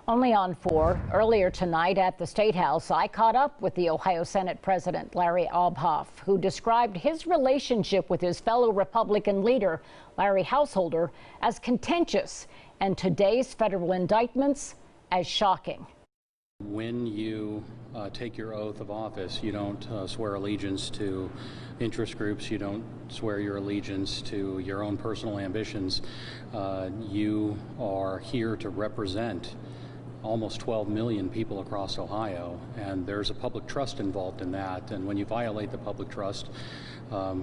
Only on 4. Earlier tonight at the State House, I caught up with the Ohio Senate President, Larry Obhof, who described his relationship with his fellow Republican leader, Larry Householder, as contentious and today's federal indictments as shocking. When you take your oath of office, you don't swear allegiance to interest groups, you don't swear your allegiance to your own personal ambitions. You are here to represent almost 12 million people across Ohio, and there's a public trust involved in that. And when you violate the public trust,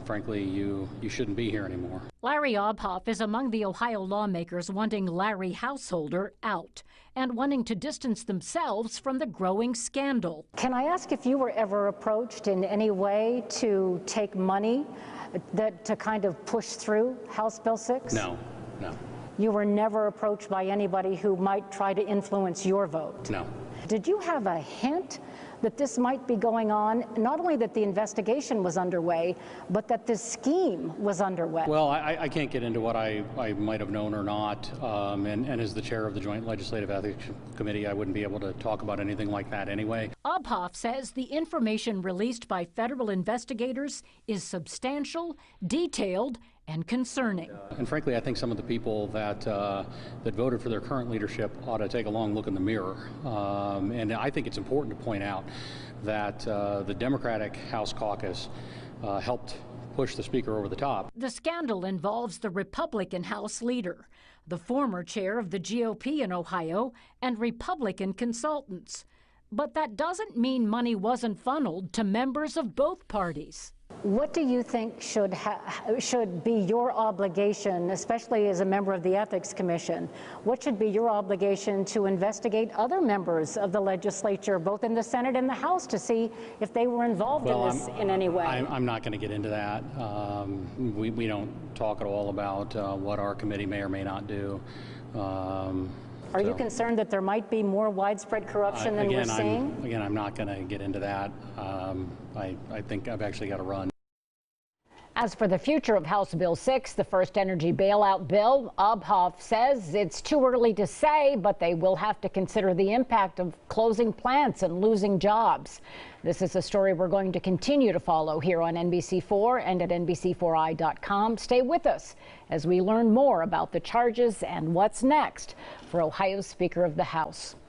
frankly, you shouldn't be here anymore. Larry Obhof is among the Ohio lawmakers wanting Larry Householder out and wanting to distance themselves from the growing scandal. Can I ask if you were ever approached in any way to take money to kind of push through House Bill 6? No. You were never approached by anybody who might try to influence your vote? No. Did you have a hint that this might be going on, not only that the investigation was underway, but that this scheme was underway? Well, I can't get into what I might have known or not, and as the chair of the Joint Legislative Ethics Committee, I wouldn't be able to talk about anything like that anyway. Obhof says the information released by federal investigators is substantial, detailed, and concerning. And frankly, I think some of the people that voted for their current leadership ought to take a long look in the mirror. And I think it's important to point out that the Democratic House caucus helped push the Speaker over the top. The scandal involves the Republican House leader, the former chair of the GOP in Ohio, and Republican consultants. But that doesn't mean money wasn't funneled to members of both parties. What do you think should be your obligation, especially as a member of the Ethics Commission? What should be your obligation to investigate other members of the legislature, both in the Senate and the House, to see if they were involved in this in any way? I'm not going to get into that. We don't talk at all about what our committee may or may not do. Are you concerned that there might be more widespread corruption than we're seeing? Again, I'm not going to get into that. I think I've actually got to run. As for the future of House Bill 6, the first energy bailout bill, Obhof says it's too early to say, but they will have to consider the impact of closing plants and losing jobs. This is a story we're going to continue to follow here on NBC4 and at NBC4i.com. Stay with us as we learn more about the charges and what's next for Ohio's Speaker of the House.